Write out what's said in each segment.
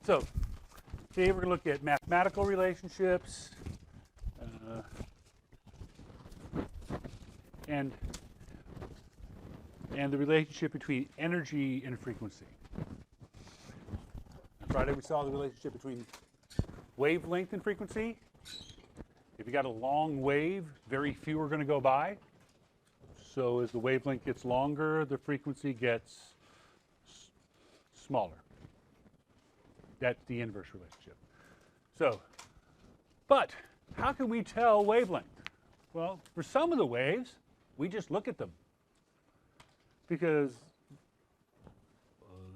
So today we're going to look at mathematical relationships and the relationship between energy and frequency. On Friday we saw the relationship between wavelength and frequency. If you got a long wave, very few are going to go by. So as the wavelength gets longer, the frequency gets smaller. That's the inverse relationship. So, but how can we tell wavelength? Well, for some of the waves, we just look at them because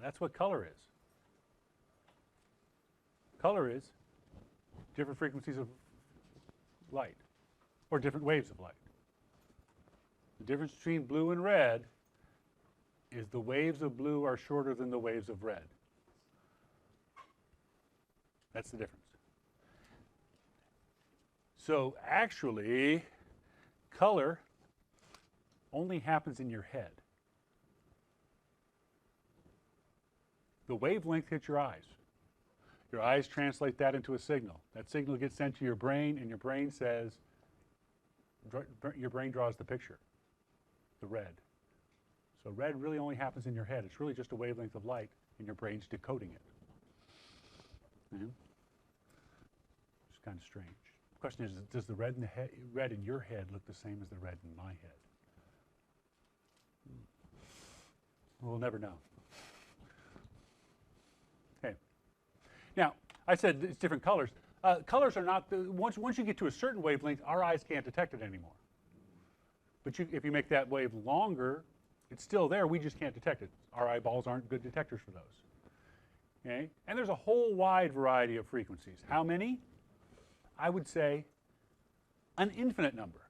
that's what color is. Color is different frequencies of light or different waves of light. The difference between blue and red is the waves of blue are shorter than the waves of red. That's the difference. So actually, color only happens in your head. The wavelength hits your eyes. Your eyes translate that into a signal. That signal gets sent to your brain, and your brain says, your brain draws the picture, the red. So red really only happens in your head. It's really just a wavelength of light, and your brain's decoding it. It's kind of strange. The question is, does the red in your head look the same as the red in my head? We'll never know. Okay. Now, I said it's different colors. Colors are not, once you get to a certain wavelength, our eyes can't detect it anymore. But if you make that wave longer, it's still there, we just can't detect it. Our eyeballs aren't good detectors for those. Okay? And there's a whole wide variety of frequencies. How many? I would say an infinite number.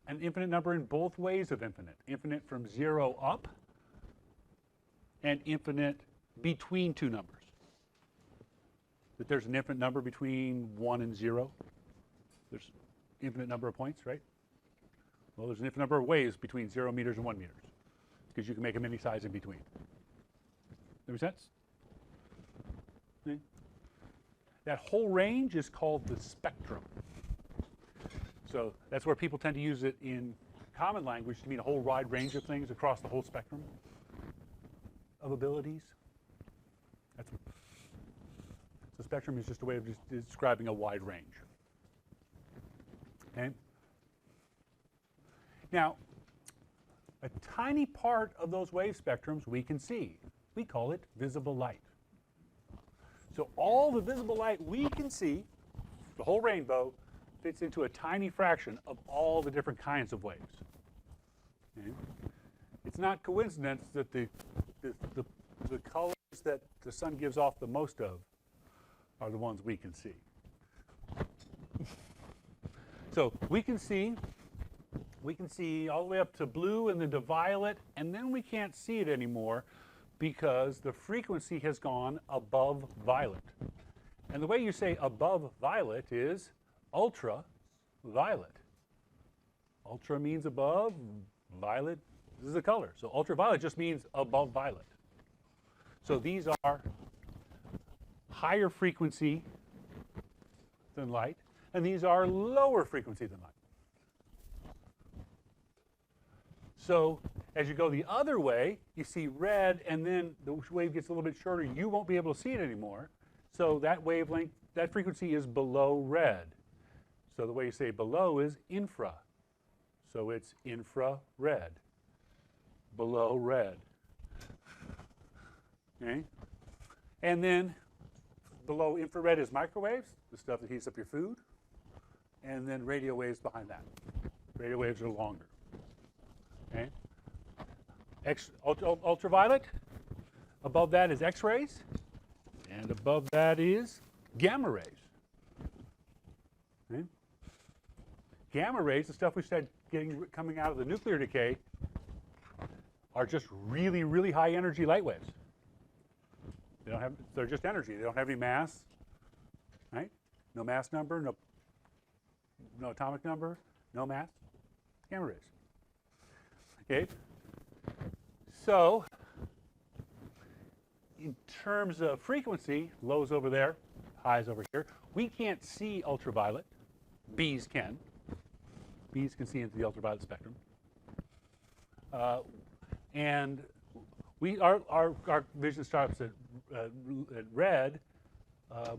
An infinite number in both ways of infinite. Infinite from 0 up and infinite between two numbers. That there's an infinite number between 1 and 0. There's an infinite number of points, right? Well, there's an infinite number of waves between 0 meters and 1 meters, because you can make them any size in between. That make sense? Okay. That whole range is called the spectrum. So that's where people tend to use it in common language to mean a whole wide range of things across the whole spectrum of abilities. The spectrum is just a way of describing a wide range. Okay? Now, a tiny part of those wave spectrums we can see. We call it visible light. So all the visible light we can see, the whole rainbow, fits into a tiny fraction of all the different kinds of waves. Okay? It's not coincidence that the colors that the sun gives off the most of are the ones we can see. So we can see all the way up to blue and then to violet, and then we can't see it anymore because the frequency has gone above violet. And the way you say above violet is ultraviolet. Ultra means above, violet is the color. So ultraviolet just means above violet. So these are higher frequency than light, and these are lower frequency than light. So as you go the other way, you see red, and then the wave gets a little bit shorter. You won't be able to see it anymore. So that wavelength, that frequency is below red. So the way you say below is infra. So it's infrared, below red. Okay? And then below infrared is microwaves, the stuff that heats up your food, and then radio waves behind that. Radio waves are longer. Okay? Ultraviolet, above that is X-rays, and above that is gamma rays. Okay? Gamma rays, the stuff we said coming out of the nuclear decay, are just really, really high energy light waves. They're just energy. They don't have any mass, right? No mass number, no atomic number, no mass. Gamma rays. Okay? So in terms of frequency, low's over there, high's over here. We can't see ultraviolet. Bees can. Bees can see into the ultraviolet spectrum. And our vision stops at red,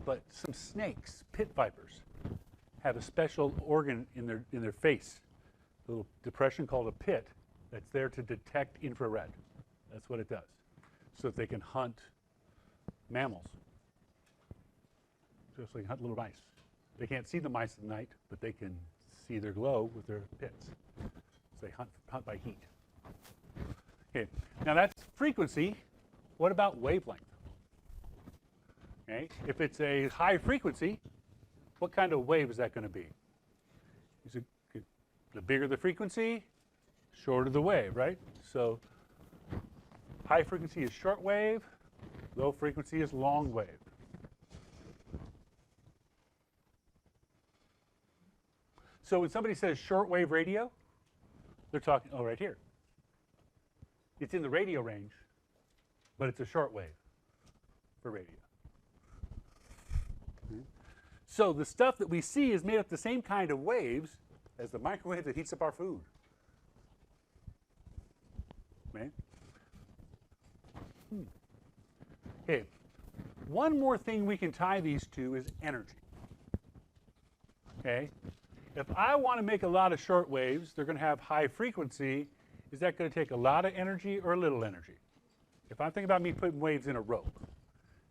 but some snakes, pit vipers, have a special organ in their face, a little depression called a pit that's there to detect infrared. That's what it does, so that they can hunt mammals, just like hunt little mice. They can't see the mice at night, but they can see their glow with their pits. So they hunt by heat. Okay, now that's frequency. What about wavelength? Okay, if it's a high frequency, what kind of wave is that going to be? Is it the bigger the frequency, shorter the wave, right? So high frequency is short wave, low frequency is long wave. So when somebody says shortwave radio, they're talking, oh, right here. It's in the radio range, but it's a shortwave for radio. Okay. So the stuff that we see is made up the same kind of waves as the microwave that heats up our food. Okay. Okay. One more thing we can tie these to is energy. Okay. If I want to make a lot of short waves, they're going to have high frequency. Is that going to take a lot of energy or a little energy? If I'm thinking about me putting waves in a rope,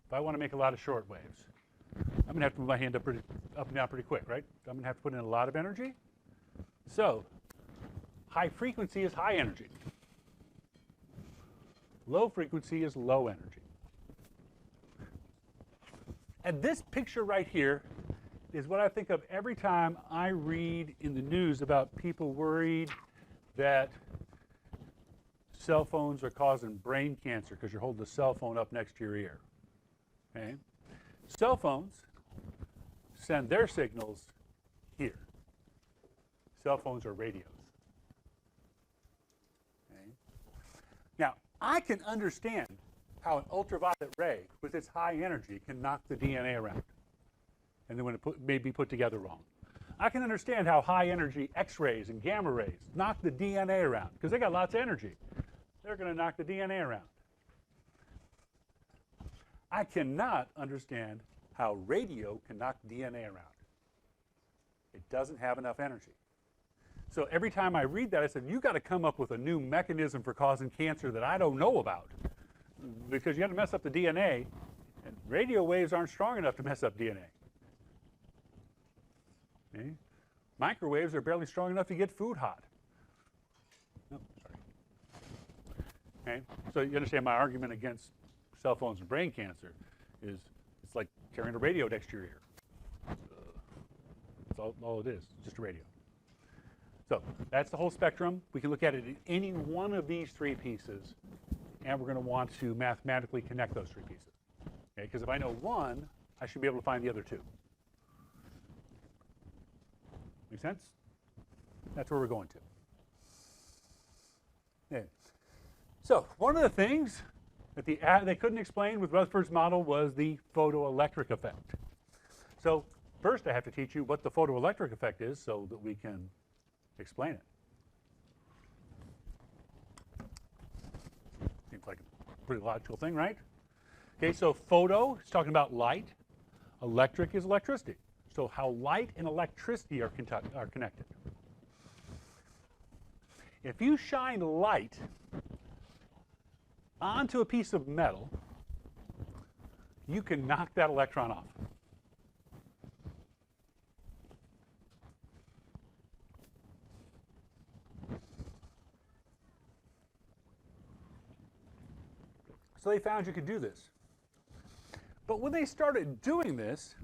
if I want to make a lot of short waves, I'm going to have to move my hand up and down pretty quick, right? I'm going to have to put in a lot of energy. So high frequency is high energy. Low frequency is low energy. And this picture right here is what I think of every time I read in the news about people worried that cell phones are causing brain cancer because you're holding the cell phone up next to your ear. Okay? Cell phones send their signals here. Cell phones are radios. Okay? Now, I can understand how an ultraviolet ray with its high energy can knock the DNA around, and then when it may be put together wrong. I can understand how high energy X-rays and gamma rays knock the DNA around, because they got lots of energy. They're going to knock the DNA around. I cannot understand how radio can knock DNA around. It doesn't have enough energy. So every time I read that, I said, you got to come up with a new mechanism for causing cancer that I don't know about, because you got to mess up the DNA, and radio waves aren't strong enough to mess up DNA. Okay? Microwaves are barely strong enough to get food hot. Oh, sorry. Okay? So you understand my argument against cell phones and brain cancer is it's like carrying a radio next to your ear. That's all it is, just a radio. So that's the whole spectrum. We can look at it in any one of these three pieces, and we're going to want to mathematically connect those three pieces. Okay? Because if I know one, I should be able to find the other two. Make sense? That's where we're going to. Okay. So one of the things that they couldn't explain with Rutherford's model was the photoelectric effect. So first I have to teach you what the photoelectric effect is so that we can explain it. Seems like a pretty logical thing, right? Okay, so photo is talking about light. Electric is electricity. So how light and electricity are connected. If you shine light onto a piece of metal, you can knock that electron off. So they found you could do this. But when they started doing this,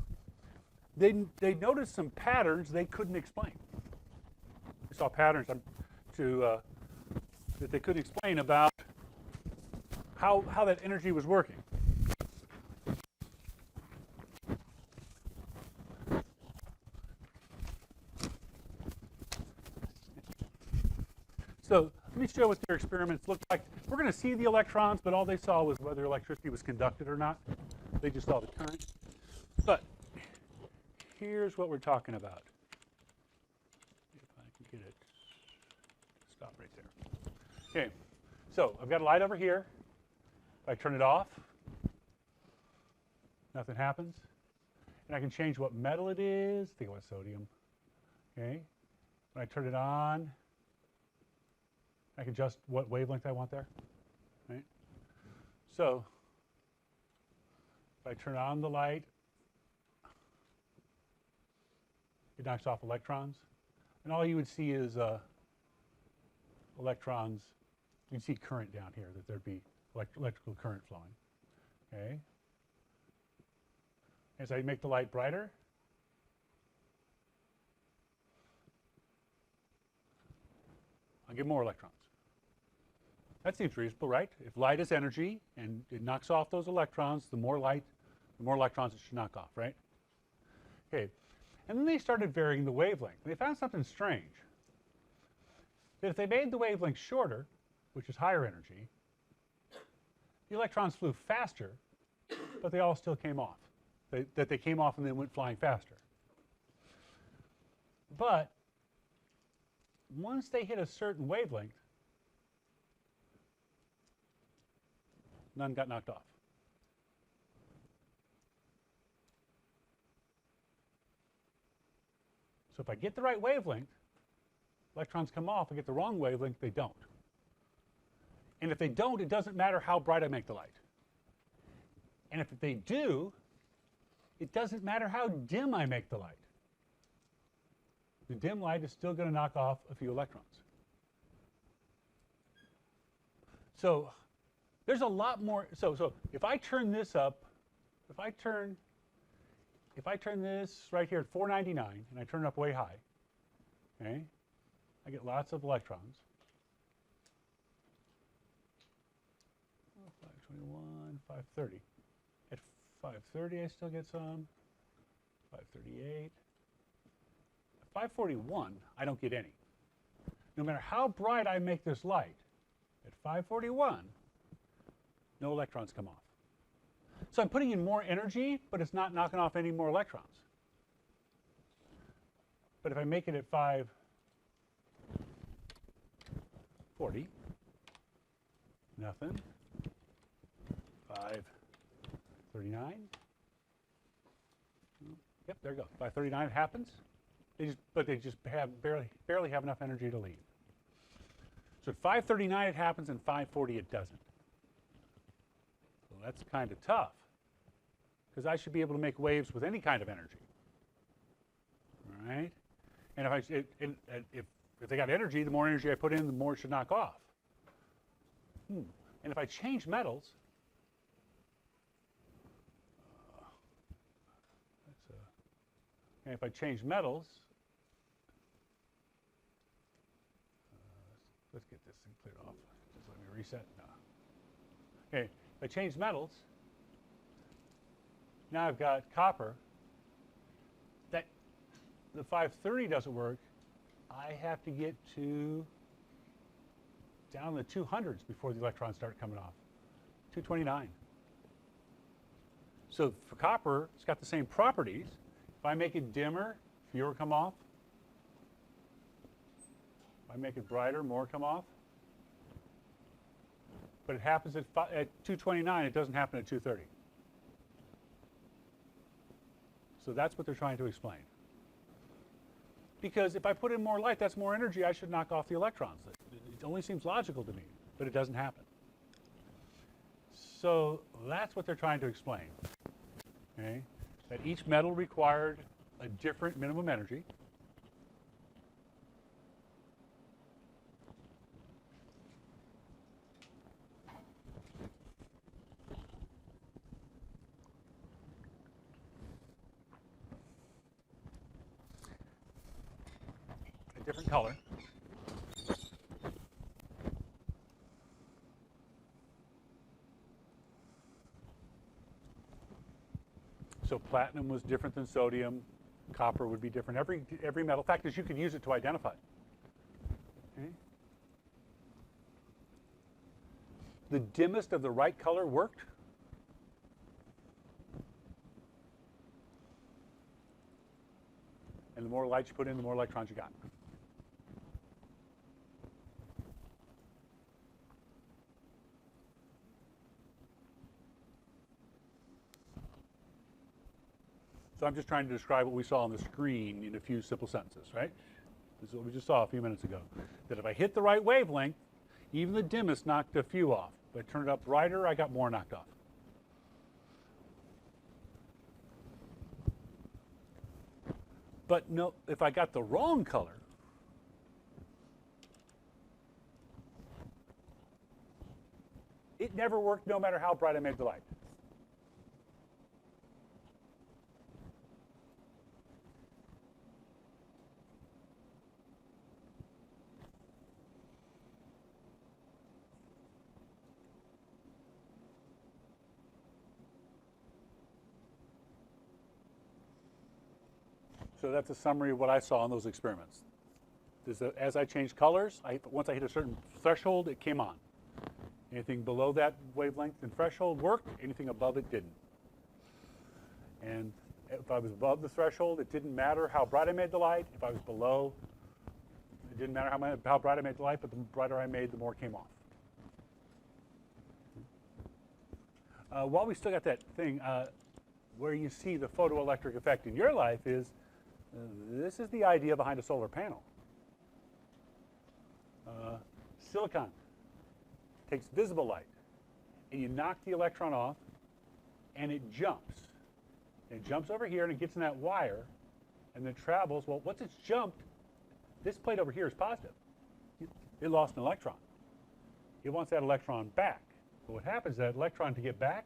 they noticed some patterns they couldn't explain. They saw patterns that they couldn't explain about how that energy was working. So Let me show what their experiments looked like. We're going to see the electrons, but all they saw was whether electricity was conducted or not. They just saw the current. But here's what we're talking about. If I can get it. Stop right there. Okay, so I've got a light over here. If I turn it off, nothing happens. And I can change what metal it is. Think about sodium. Okay. When I turn it on, I can adjust what wavelength I want there. Right. So if I turn on the light, it knocks off electrons. And all you would see is electrons. You'd see current down here, that there'd be electrical current flowing. Okay. As I make the light brighter, I'll get more electrons. That seems reasonable, right? If light is energy and it knocks off those electrons, the more electrons it should knock off, right? Okay. And then they started varying the wavelength. They found something strange. That if they made the wavelength shorter, which is higher energy, the electrons flew faster, but they all still came off. That they came off and then went flying faster. But once they hit a certain wavelength, none got knocked off. So if I get the right wavelength, electrons come off. If I get the wrong wavelength, they don't. And if they don't, it doesn't matter how bright I make the light. And if they do, it doesn't matter how dim I make the light. The dim light is still going to knock off a few electrons. So there's a lot more. So if I turn this up, if I turn this right here at 499 and I turn it up way high, okay, I get lots of electrons. 521, 530. At 530, I still get some. 538. At 541, I don't get any. No matter how bright I make this light, at 541, no electrons come off. So I'm putting in more energy, but it's not knocking off any more electrons. But if I make it at 540, nothing. 539. Yep, there you go. 539 happens. But they just barely have enough energy to leave. So at 539 it happens, and 540 it doesn't. So that's kind of tough, because I should be able to make waves with any kind of energy. All right? And if they got energy, the more energy I put in, the more it should knock off. And if I change metals, and if I change metals, let's get this thing cleared off. Just let me reset. No. Okay, if I change metals, now I've got copper. That the 530 doesn't work. I have to get down the 200s before the electrons start coming off. 229. So for copper, it's got the same properties. If I make it dimmer, fewer come off. If I make it brighter, more come off. But it happens at 229. It doesn't happen at 230. So that's what they're trying to explain. Because if I put in more light, that's more energy. I should knock off the electrons. It only seems logical to me, but it doesn't happen. So that's what they're trying to explain. Okay? That each metal required a different minimum energy. A different color. So platinum was different than sodium. Copper would be different. Every metal. The fact is, you could use it to identify. Okay? the dimmest of the right color worked. And the more light you put in, the more electrons you got. So I'm just trying to describe what we saw on the screen in a few simple sentences, right? This is what we just saw a few minutes ago. That if I hit the right wavelength, even the dimmest knocked a few off. If I turned it up brighter, I got more knocked off. But no, if I got the wrong color, it never worked no matter how bright I made the light. So that's a summary of what I saw in those experiments. As I changed colors, once I hit a certain threshold, it came on. Anything below that wavelength and threshold worked, anything above it didn't. And if I was above the threshold, it didn't matter how bright I made the light. If I was below, it didn't matter how bright I made the light, but the brighter I made, the more came off. While we still got that thing, where you see the photoelectric effect in your life is, this is the idea behind a solar panel. Silicon takes visible light, and you knock the electron off, and it jumps. And it jumps over here, and it gets in that wire, and then travels. Well, once it's jumped, this plate over here is positive. It lost an electron. It wants that electron back. But what happens is that electron, to get back,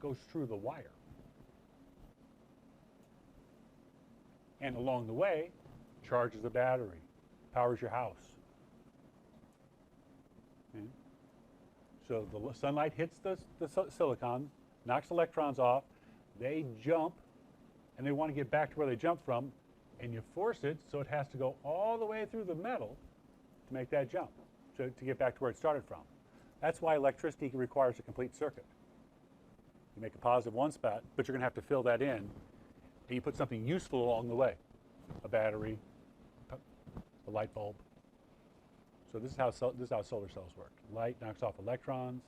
goes through the wire. And along the way, charges the battery, powers your house. Okay. So the sunlight hits the silicon, knocks electrons off, they jump, and they want to get back to where they jumped from, and you force it so it has to go all the way through the metal to make that jump, to get back to where it started from. That's why electricity requires a complete circuit. You make a positive one spot, but you're going to have to fill that in, and you put something useful along the way, a battery, a light bulb. So this is how solar cells work. Light knocks off electrons.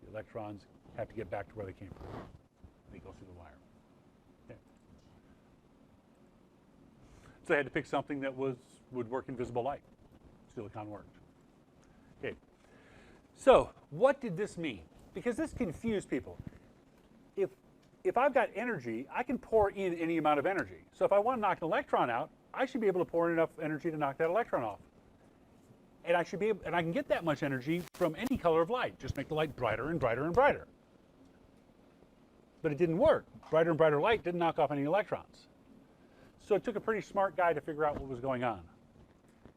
The electrons have to get back to where they came from. They go through the wire. Okay. So they had to pick something that would work in visible light. Silicon worked. Okay. So what did this mean? Because this confused people. If I've got energy, I can pour in any amount of energy. So if I want to knock an electron out, I should be able to pour in enough energy to knock that electron off. And I can get that much energy from any color of light. Just make the light brighter and brighter and brighter. But it didn't work. Brighter and brighter light didn't knock off any electrons. So it took a pretty smart guy to figure out what was going on.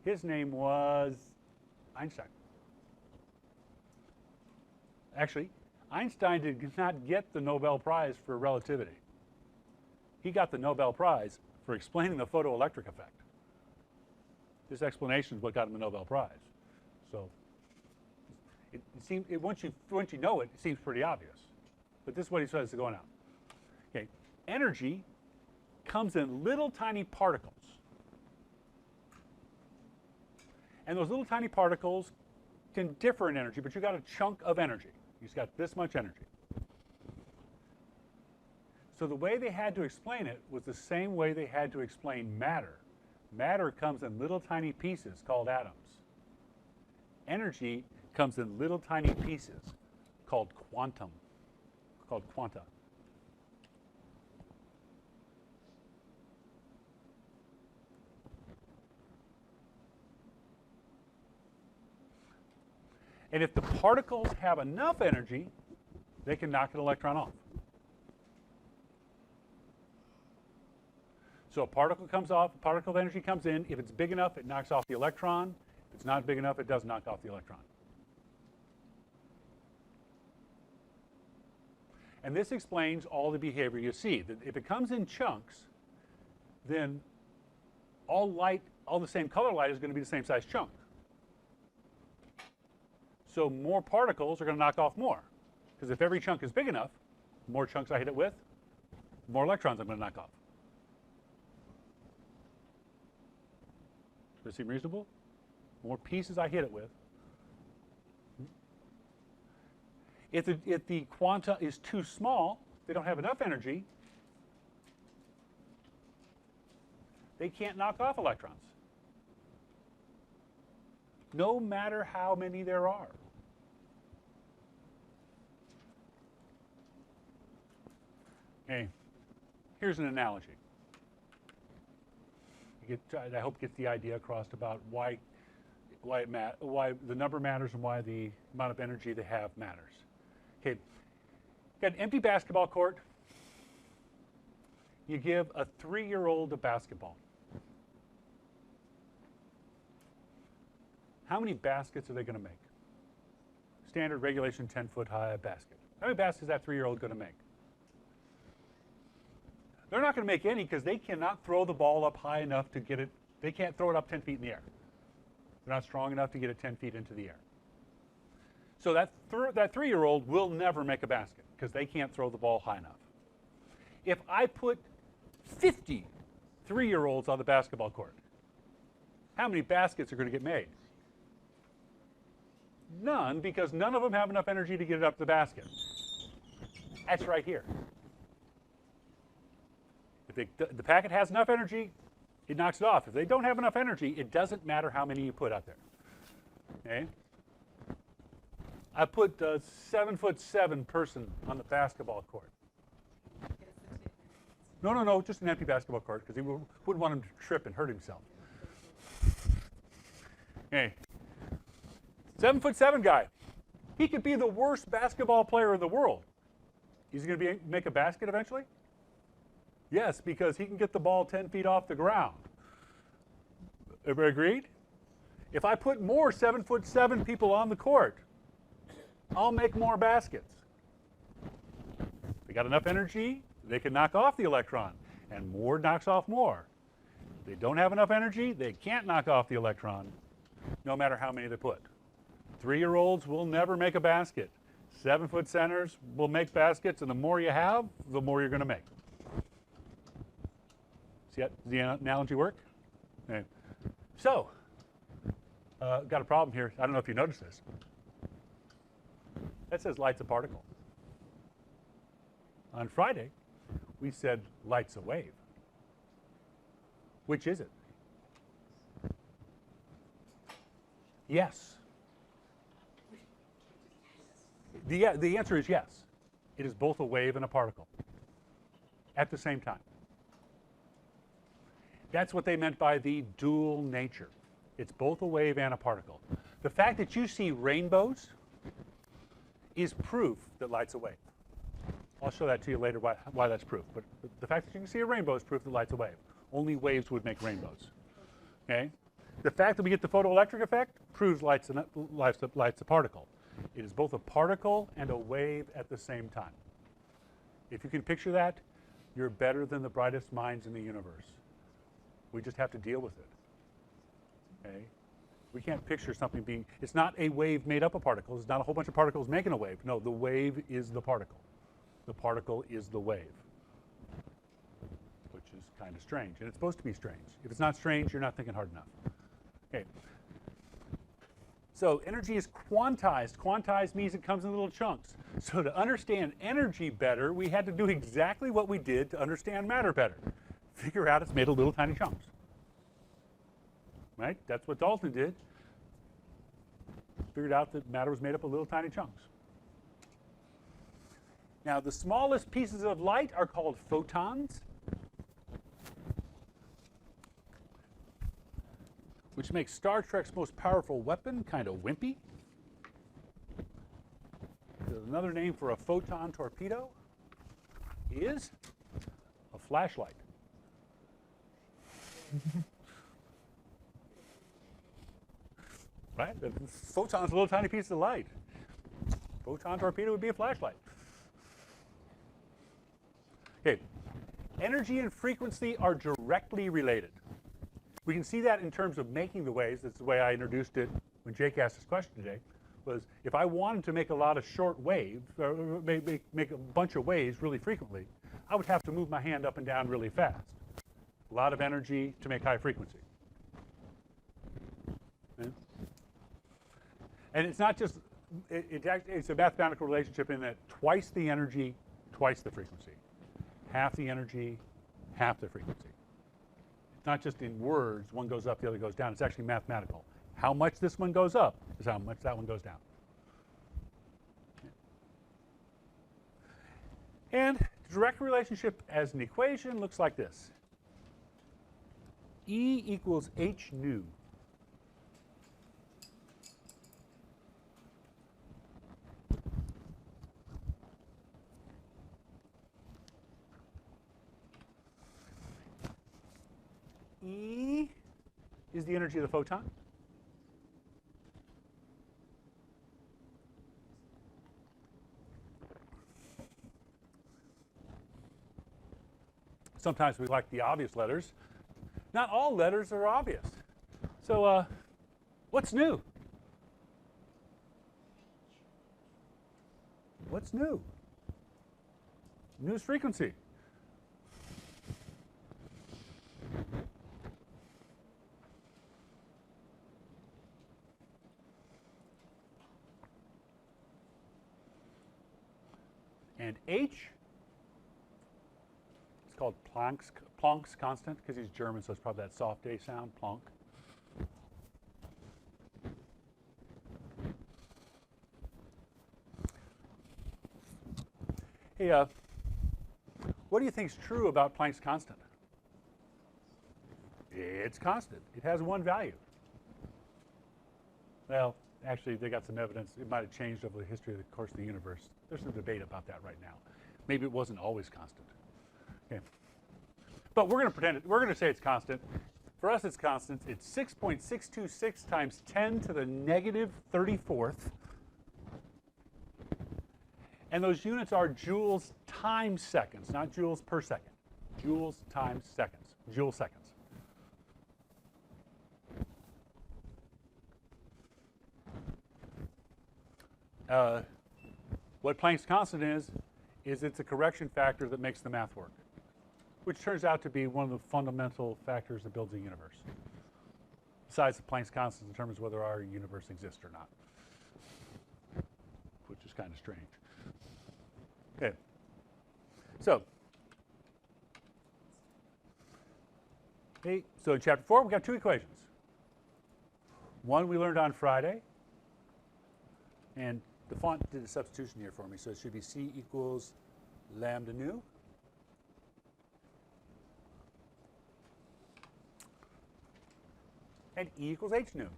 His name was Einstein. Actually, Einstein did not get the Nobel Prize for relativity. He got the Nobel Prize for explaining the photoelectric effect. This explanation is what got him the Nobel Prize. So once you know it, it seems pretty obvious. But this is what he says is going on. Okay, energy comes in little tiny particles. And those little tiny particles can differ in energy, but you got a chunk of energy. You've got this much energy. So the way they had to explain it was the same way they had to explain matter. Matter comes in little tiny pieces called atoms. Energy comes in little tiny pieces called quanta. And if the particles have enough energy, they can knock an electron off. So a particle comes off, a particle of energy comes in. If it's big enough, it knocks off the electron. If it's not big enough, it does knock off the electron. And this explains all the behavior you see. That if it comes in chunks, then all the same color light is going to be the same size chunk. So more particles are going to knock off more. Because if every chunk is big enough, the more chunks I hit it with, the more electrons I'm going to knock off. Does that seem reasonable? The more pieces I hit it with. If the quanta is too small, they don't have enough energy, they can't knock off electrons. No matter how many there are. Okay, here's an analogy. I hope gets the idea across about why the number matters and why the amount of energy they have matters. Okay, got an empty basketball court. You give a 3-year-old a basketball. How many baskets are they going to make? Standard regulation 10-foot high basket. How many baskets is that 3-year-old going to make? They're not going to make any because they cannot throw the ball up high enough to get it. They can't throw it up 10 feet in the air. They're not strong enough to get it 10 feet into the air. So that 3-year-old will never make a basket because they can't throw the ball high enough. If I put 50 3-year-olds on the basketball court, how many baskets are going to get made? None, because none of them have enough energy to get it up the basket. That's right here. If the packet has enough energy, it knocks it off. If they don't have enough energy, it doesn't matter how many you put out there. Okay? I put a 7'7" person on the basketball court. No, just an empty basketball court, because he wouldn't want him to trip and hurt himself. Okay. 7'7" guy. He could be the worst basketball player in the world. He's going to make a basket eventually? Yes, because he can get the ball 10 feet off the ground. Everybody agreed? If I put more 7'7" people on the court, I'll make more baskets. They got enough energy, they can knock off the electron, and more knocks off more. If they don't have enough energy, they can't knock off the electron, no matter how many they put. 3-year-olds will never make a basket. 7-foot centers will make baskets, and the more you have, the more you're going to make. See that? Does the analogy work? Okay. So, got a problem here. I don't know if you noticed this. That says light's a particle. On Friday, we said light's a wave. Which is it? Yes. The answer is yes. It is both a wave and a particle at the same time. That's what they meant by the dual nature. It's both a wave and a particle. The fact that you see rainbows is proof that light's a wave. I'll show that to you later why that's proof. But the fact that you can see a rainbow is proof that light's a wave. Only waves would make rainbows. Okay? The fact that we get the photoelectric effect proves light's a particle. It is both a particle and a wave at the same time. If you can picture that, you're better than the brightest minds in the universe. We just have to deal with it. Okay? We can't picture something being, it's not a wave made up of particles. It's not a whole bunch of particles making a wave. No, the wave is the particle. The particle is the wave, which is kind of strange. And it's supposed to be strange. If it's not strange, you're not thinking hard enough. Okay. So energy is quantized. Quantized means it comes in little chunks. So to understand energy better, we had to do exactly what we did to understand matter better. Figure out it's made of little tiny chunks. Right? That's what Dalton did. Figured out that matter was made up of little tiny chunks. Now, the smallest pieces of light are called photons, which makes Star Trek's most powerful weapon kind of wimpy. Another name for a photon torpedo is a flashlight. Right? The photon's a little tiny piece of light. Photon torpedo would be a flashlight. Okay, energy and frequency are directly related. We can see that in terms of making the waves. That's the way I introduced it when Jake asked this question today. was if I wanted to make a lot of short waves, or make a bunch of waves really frequently, I would have to move my hand up and down really fast. A lot of energy to make high frequency. Okay? And it's not just, it's a mathematical relationship in that twice the energy, twice the frequency. Half the energy, half the frequency. It's not just in words, one goes up, the other goes down. It's actually mathematical. How much this one goes up is how much that one goes down. And the direct relationship as an equation looks like this. E equals h nu. E is the energy of the photon. Sometimes we like the obvious letters. Not all letters are obvious. So what's new? What's new? New is frequency. And H, it's called Planck's constant, because he's German, so it's probably that soft A sound, Planck. Hey, what do you think is true about Planck's constant? It's constant. It has one value. Well, actually, they got some evidence. It might have changed over the history of the course of the universe. There's some debate about that right now. Maybe it wasn't always constant. Okay. But we're going to pretend we're going to say it's constant. For us, it's constant. It's 6.626 times 10 to the negative 34th. And those units are joules times seconds, not joules per second. Joules times seconds, joule seconds. What Planck's constant is it's a correction factor that makes the math work, which turns out to be one of the fundamental factors that builds the universe. Besides, the Planck's constant determines whether our universe exists or not, which is kind of strange. Okay. So in chapter 4, we've got two equations. One we learned on Friday, and the font did a substitution here for me, so it should be C equals lambda nu. And E equals h nu.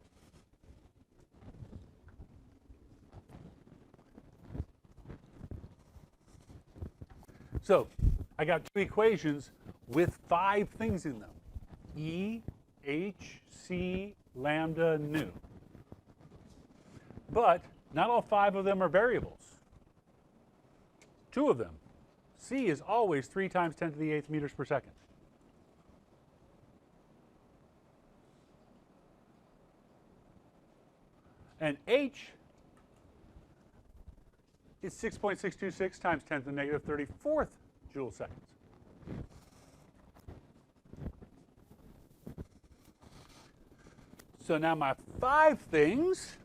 So I got two equations with 5 things in them. E, h, c, lambda, nu. But not all 5 of them are variables. 2 of them. C is always 3 times 10 to the 8th meters per second. And h is 6.626 times 10 to the negative 34th joule seconds. So now my 5 things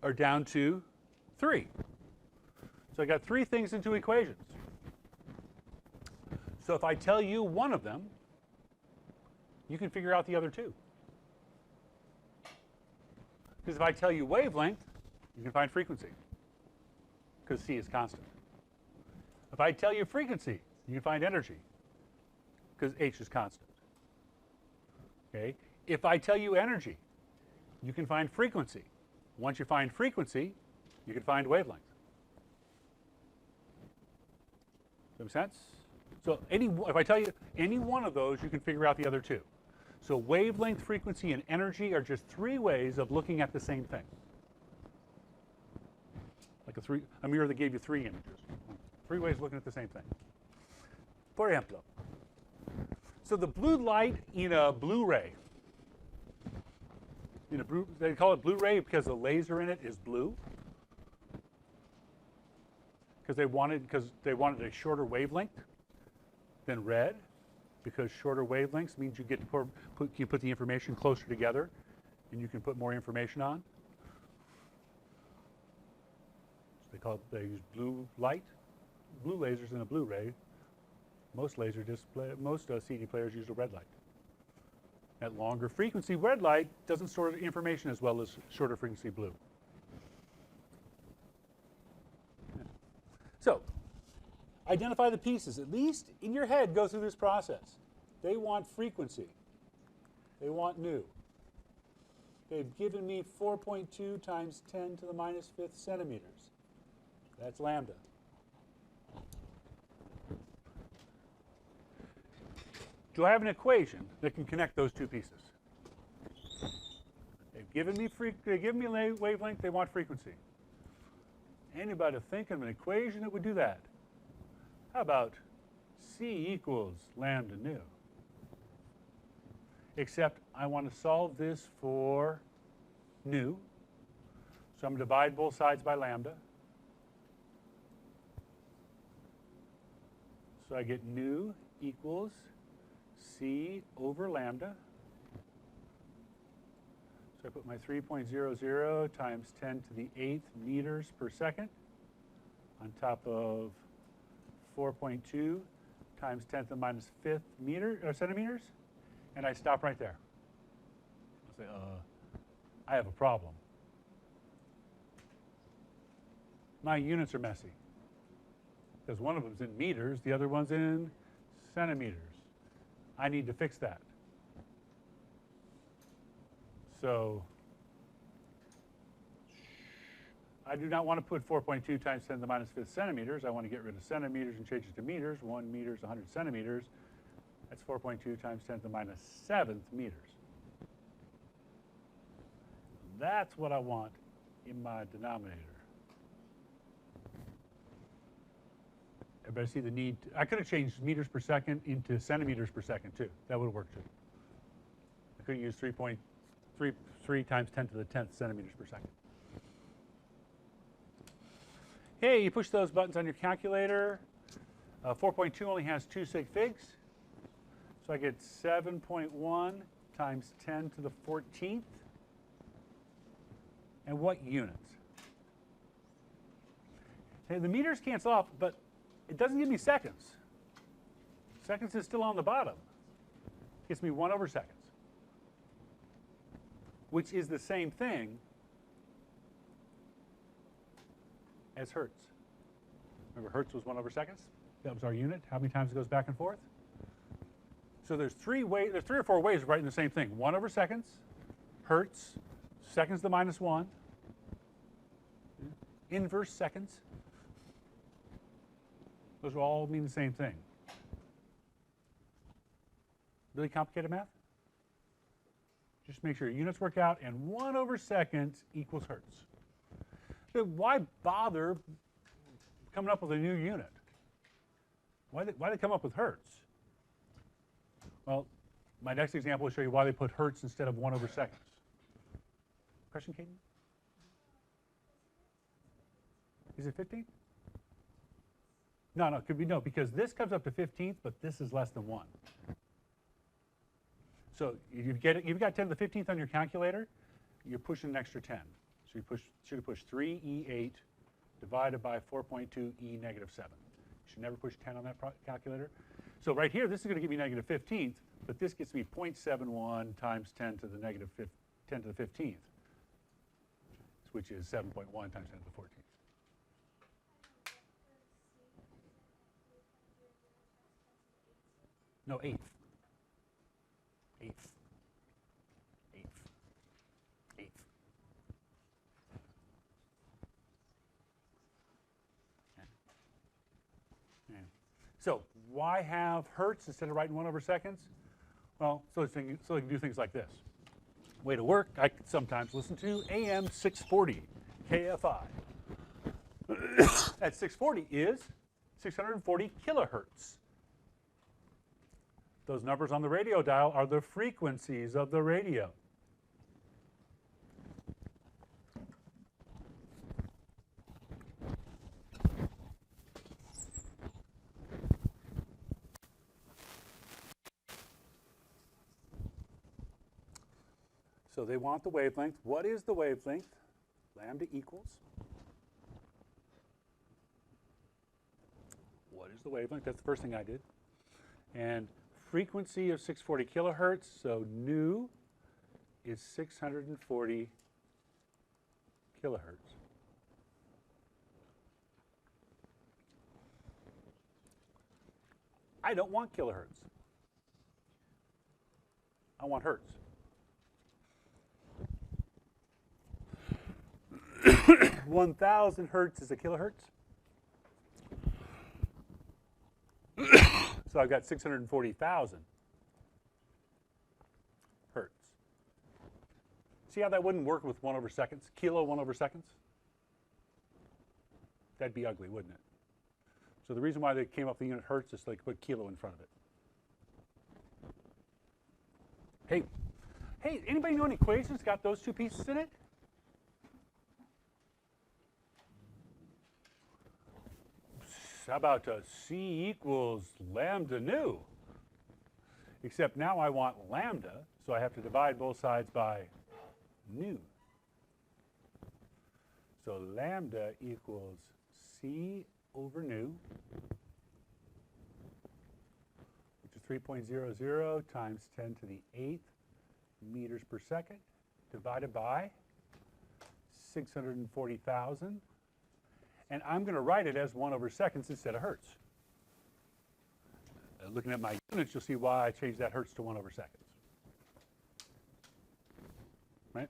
are down to 3. So I got 3 things in 2 equations. So if I tell you one of them, you can figure out the other 2. Because if I tell you wavelength, you can find frequency, because C is constant. If I tell you frequency, you can find energy, because H is constant. Okay? If I tell you energy, you can find frequency. Once you find frequency, you can find wavelength. Does that make sense? So if I tell you any one of those, you can figure out the other 2. So wavelength, frequency, and energy are just 3 ways of looking at the same thing. Like a mirror that gave you 3 images. 3 ways of looking at the same thing. For example, so the blue light in a Blu-ray They call it Blu-ray because the laser in it is blue. Because they wanted a shorter wavelength than red, because shorter wavelengths means you get to put the information closer together, and you can put more information on. So they use blue light, blue lasers in a Blu-ray. Most CD players use a red light. At longer frequency, red light doesn't store information as well as shorter frequency blue. So, identify the pieces. At least in your head, go through this process. They want frequency. They want nu. They've given me 4.2 times 10 to the minus fifth centimeters. That's lambda. Do I have an equation that can connect those two pieces? They've given me wavelength, they want frequency. Anybody think of an equation that would do that? How about C equals lambda nu? Except I want to solve this for nu. So I'm going to divide both sides by lambda. So I get nu equals C over lambda. So I put my 3.00 times 10 to the 8th meters per second on top of 4.2 times 10 to the minus 5th centimeters, and I stop right there. I say, I have a problem. My units are messy, because one of them's in meters, the other one's in centimeters. I need to fix that. So I do not want to put 4.2 times 10 to the minus 5th centimeters. I want to get rid of centimeters and change it to meters. 1 meter is 100 centimeters. That's 4.2 times 10 to the minus 7th meters. That's what I want in my denominator. Everybody see the need? I could have changed meters per second into centimeters per second too. That would have worked too. I could have used 3.3 times 10 to the 10th centimeters per second. Hey, you push those buttons on your calculator. 4.2 only has 2 sig figs. So I get 7.1 times 10 to the 14th. And what units? Hey, the meters cancel off, but it doesn't give me seconds. Seconds is still on the bottom. It gives me 1 over seconds, which is the same thing as hertz. Remember, hertz was 1 over seconds? That was our unit. How many times it goes back and forth? So there's 3 or 4 ways of writing the same thing. 1 over seconds, hertz, seconds to the minus 1, inverse seconds. Those will all mean the same thing. Really complicated math? Just make sure your units work out, and 1 over seconds equals hertz. So why bother coming up with a new unit? Why they come up with hertz? Well, my next example will show you why they put hertz instead of 1 over seconds. Question, Katie? Is it 15? No, it could be no, because this comes up to 15th, but this is less than 1. So you've got 10 to the 15th on your calculator, you're pushing an extra 10. So you should have pushed 3e8 divided by 4.2e negative 7. You should never push 10 on that calculator. So right here, this is going to give me negative 15th, but this gets me 0.71 times 10 to the negative 10 to the 15th, which is 7.1 times 10 to the 14th. No, eighth. So why have hertz instead of writing 1 over seconds? Well, so they can do things like this. Way to work, I sometimes listen to AM 640 KFI. At 640 is 640 kilohertz. Those numbers on the radio dial are the frequencies of the radio. So they want the wavelength. What is the wavelength? Lambda equals. What is the wavelength? That's the first thing I did. And frequency of 640 kilohertz, so nu is 640 kilohertz. I don't want kilohertz. I want hertz. 1,000 hertz is a kilohertz. So I've got 640,000 hertz. See how that wouldn't work with 1 over seconds? Kilo 1 over seconds? That'd be ugly, wouldn't it? So the reason why they came up with the unit hertz is so they could put kilo in front of it. Hey, anybody know an equation that's got those two pieces in it? How about C equals lambda nu? Except now I want lambda, so I have to divide both sides by nu. So lambda equals C over nu, which is 3.00 times 10 to the 8th meters per second, divided by 640,000. And I'm going to write it as 1 over seconds instead of hertz. Looking at my units, you'll see why I changed that hertz to 1 over seconds. Right?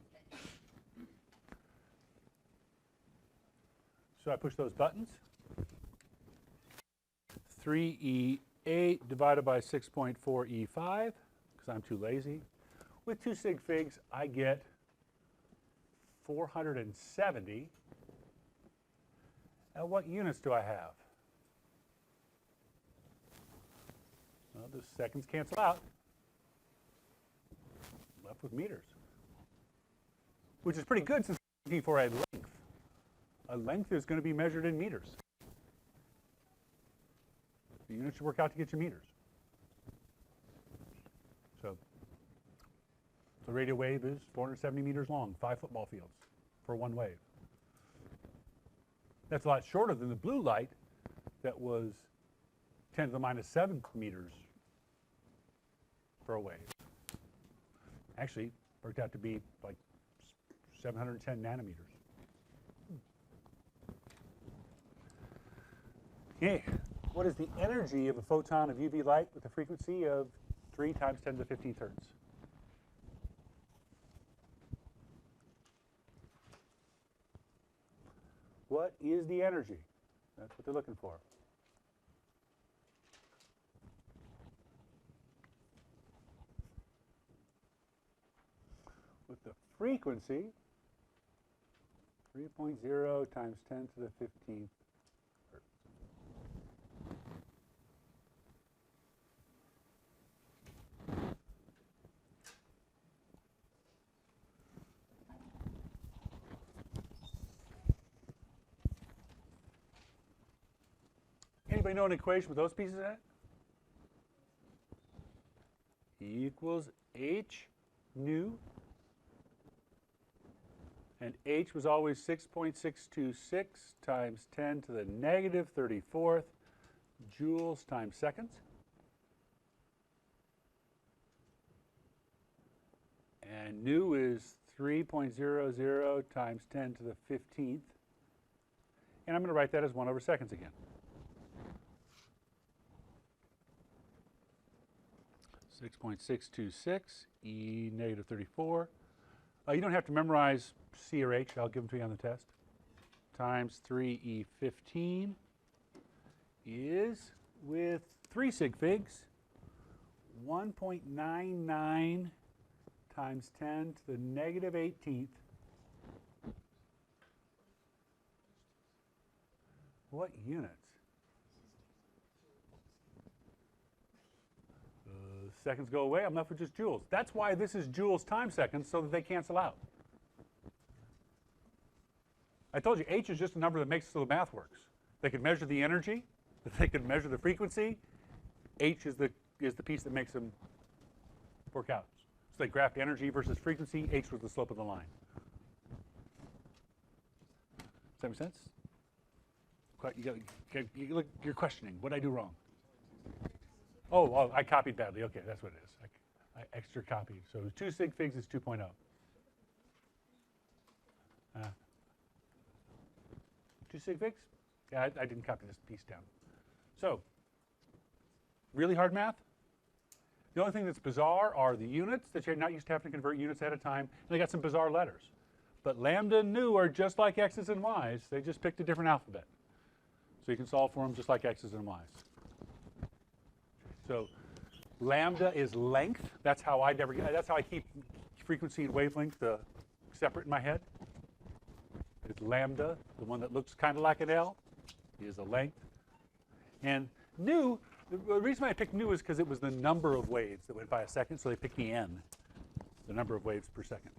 So I push those buttons. 3E8 divided by 6.4E5, because I'm too lazy. With 2 sig figs, I get 470. Now, what units do I have? Well, the seconds cancel out. I'm left with meters, which is pretty good since I'm looking for a length. A length is going to be measured in meters. The units should work out to get you meters. So the radio wave is 470 meters long, 5 football fields for one wave. That's a lot shorter than the blue light that was 10 to the minus 7 meters for a wave. Actually, worked out to be like 710 nanometers. Okay, what is the energy of a photon of UV light with a frequency of 3 times 10 to the 15th hertz? What is the energy? That's what they're looking for. With the frequency, 3.0 times 10 to the 15th hertz. Anybody know an equation with those pieces in it? E equals h nu. And h was always 6.626 times 10 to the negative 34th joules times seconds. And nu is 3.00 times 10 to the 15th. And I'm going to write that as 1 over seconds again. 6.626 e negative 34. You don't have to memorize C or H. I'll give them to you on the test. Times 3e15 is, with 3 sig figs, 1.99 times 10 to the negative 18th. What units? Seconds go away, I'm left with just joules. That's why this is joules times seconds, so that they cancel out. I told you, H is just a number that makes it so the math works. They could measure the energy, they could measure the frequency. H is the piece that makes them work out. So they graphed energy versus frequency. H was the slope of the line. Does that make sense? You're questioning. What did I do wrong? Oh, I copied badly. Okay, that's what it is. I extra copied. So 2 sig figs is 2.0. 2 sig figs? Yeah, I didn't copy this piece down. So, really hard math? The only thing that's bizarre are the units that you're not used to having to convert units at a time, and they got some bizarre letters. But lambda and nu are just like x's and y's. They just picked a different alphabet. So you can solve for them just like x's and y's. So lambda is length. That's how I keep frequency and wavelength separate in my head. It's lambda, the one that looks kind of like an L, is a length. And nu, the reason I picked nu is because it was the number of waves that went by a second, so they picked the n, the number of waves per second.